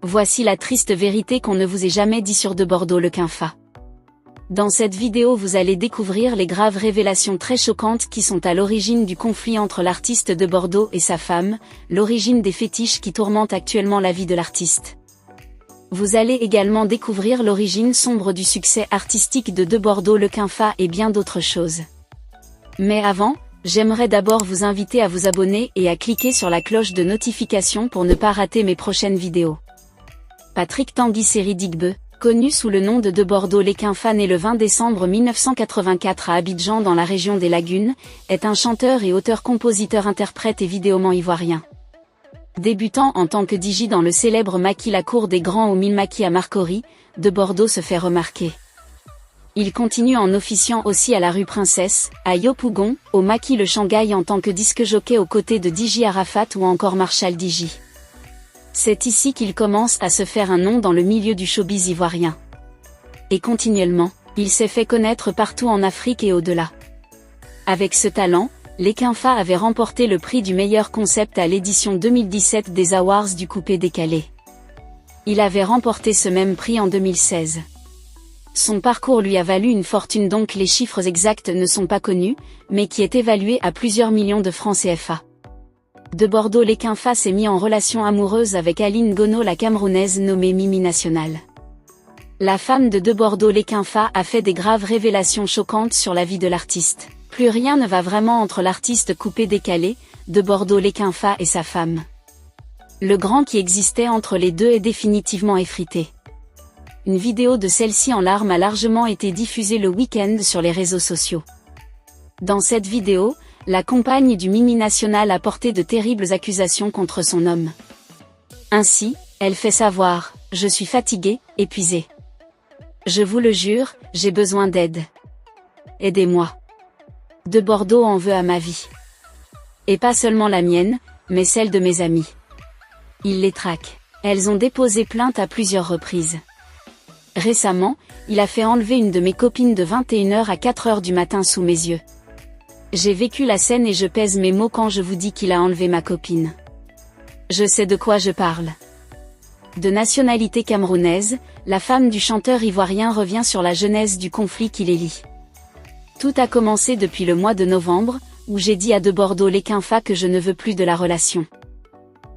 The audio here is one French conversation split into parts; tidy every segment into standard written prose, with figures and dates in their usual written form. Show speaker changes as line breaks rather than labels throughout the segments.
Voici la triste vérité qu'on ne vous ait jamais dit sur De Bordeaux le Quinfa. Dans cette vidéo vous allez découvrir les graves révélations très choquantes qui sont à l'origine du conflit entre l'artiste De Bordeaux et sa femme, l'origine des fétiches qui tourmentent actuellement la vie de l'artiste. Vous allez également découvrir l'origine sombre du succès artistique de Bordeaux le Quinfa et bien d'autres choses. Mais avant, j'aimerais d'abord vous inviter à vous abonner et à cliquer sur la cloche de notification pour ne pas rater mes prochaines vidéos. Patrick Tanguy Seri Digbe, connu sous le nom de Bordeaux le Quinfa, né le 20 décembre 1984 à Abidjan dans la région des Lagunes, est un chanteur et auteur-compositeur-interprète et vidéoman ivoirien. Débutant en tant que DJ dans le célèbre maquis La Cour des Grands au Mille Maquis à Marcory, De Bordeaux se fait remarquer. Il continue en officiant aussi à la rue Princesse, à Yopougon, au maquis Le Shanghai en tant que disque jockey aux côtés de DJ Arafat ou encore Marshall DJ. C'est ici qu'il commence à se faire un nom dans le milieu du showbiz ivoirien. Et continuellement, il s'est fait connaître partout en Afrique et au-delà. Avec ce talent, les Quinfa avaient remporté le prix du meilleur concept à l'édition 2017 des Awards du Coupé Décalé. Il avait remporté ce même prix en 2016. Son parcours lui a valu une fortune dont les chiffres exacts ne sont pas connus, mais qui est évalué à plusieurs millions de francs CFA. De Bordeaux le Quinfa s'est mis en relation amoureuse avec Aline Gono, la Camerounaise nommée Mimi National. La femme de Bordeaux le Quinfa a fait des graves révélations choquantes sur la vie de l'artiste. Plus rien ne va vraiment entre l'artiste Coupé Décalé, De Bordeaux le Quinfa et sa femme. Le grand qui existait entre les deux est définitivement effrité. Une vidéo de celle-ci en larmes a largement été diffusée le week-end sur les réseaux sociaux. Dans cette vidéo, la compagne du Mimi National a porté de terribles accusations contre son homme. Ainsi, elle fait savoir « Je suis fatiguée, épuisée. Je vous le jure, j'ai besoin d'aide. Aidez-moi. De Bordeaux en veut à ma vie. Et pas seulement la mienne, mais celle de mes amis. Il les traque. Elles ont déposé plainte à plusieurs reprises. Récemment, il a fait enlever une de mes copines de 21h à 4h du matin sous mes yeux. J'ai vécu la scène et je pèse mes mots quand je vous dis qu'il a enlevé ma copine. Je sais de quoi je parle. » De nationalité camerounaise, la femme du chanteur ivoirien revient sur la genèse du conflit qui les lie. Tout a commencé depuis le mois de novembre, où j'ai dit à De Bordeaux le Quinfa que je ne veux plus de la relation.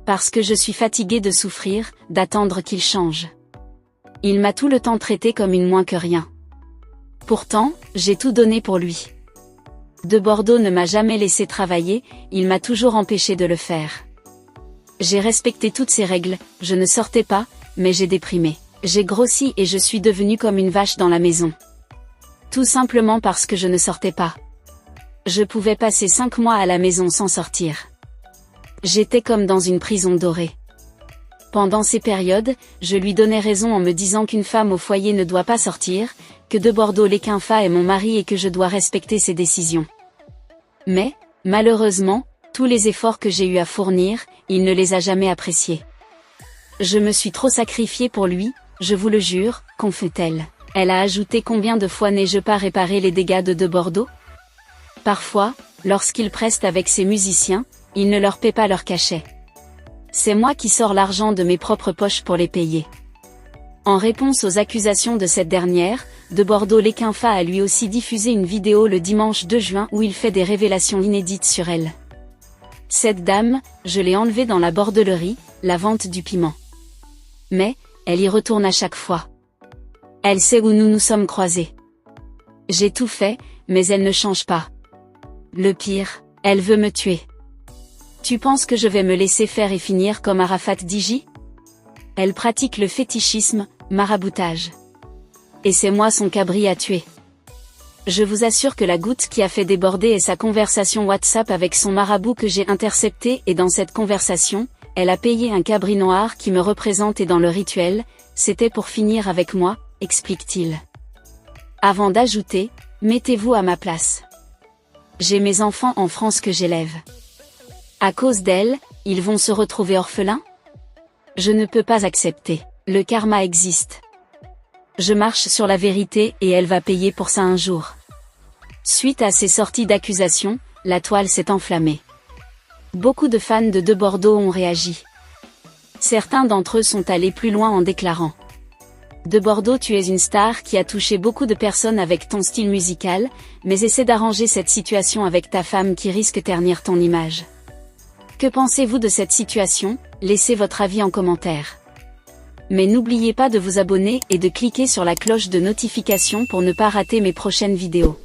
Parce que je suis fatiguée de souffrir, d'attendre qu'il change. Il m'a tout le temps traité comme une moins que rien. Pourtant, j'ai tout donné pour lui. De Bordeaux ne m'a jamais laissé travailler, il m'a toujours empêché de le faire. J'ai respecté toutes ses règles, je ne sortais pas, mais j'ai déprimé. J'ai grossi et je suis devenue comme une vache dans la maison. Tout simplement parce que je ne sortais pas. Je pouvais passer 5 mois à la maison sans sortir. J'étais comme dans une prison dorée. Pendant ces périodes, je lui donnais raison en me disant qu'une femme au foyer ne doit pas sortir, que De Bordeaux le Quinfa est mon mari et que je dois respecter ses décisions. Mais, malheureusement, tous les efforts que j'ai eu à fournir, il ne les a jamais appréciés. Je me suis trop sacrifiée pour lui, je vous le jure, confie-t-elle. Elle a ajouté: combien de fois n'ai-je pas réparé les dégâts de Bordeaux? Parfois, lorsqu'il preste avec ses musiciens, il ne leur paie pas leur cachet. C'est moi qui sors l'argent de mes propres poches pour les payer. En réponse aux accusations de cette dernière, De Bordeaux le Quinfa a lui aussi diffusé une vidéo le dimanche 2 juin où il fait des révélations inédites sur elle. Cette dame, je l'ai enlevée dans la bordellerie, la vente du piment. Mais, elle y retourne à chaque fois. Elle sait où nous nous sommes croisés. J'ai tout fait, mais elle ne change pas. Le pire, elle veut me tuer. Tu penses que je vais me laisser faire et finir comme Arafat DJ? Elle pratique le fétichisme, maraboutage. Et c'est moi son cabri à tuer. Je vous assure que la goutte qui a fait déborder est sa conversation WhatsApp avec son marabout que j'ai intercepté, et dans cette conversation, elle a payé un cabri noir qui me représente et dans le rituel, c'était pour finir avec moi, explique-t-il. Avant d'ajouter, mettez-vous à ma place. J'ai mes enfants en France que j'élève. À cause d'elle, ils vont se retrouver orphelins? Je ne peux pas accepter. Le karma existe. Je marche sur la vérité et elle va payer pour ça un jour. Suite à ces sorties d'accusations, la toile s'est enflammée. Beaucoup de fans de Bordeaux ont réagi. Certains d'entre eux sont allés plus loin en déclarant: De Bordeaux, tu es une star qui a touché beaucoup de personnes avec ton style musical, mais essaie d'arranger cette situation avec ta femme qui risque ternir ton image. Que pensez-vous de cette situation? Laissez votre avis en commentaire. Mais n'oubliez pas de vous abonner et de cliquer sur la cloche de notification pour ne pas rater mes prochaines vidéos.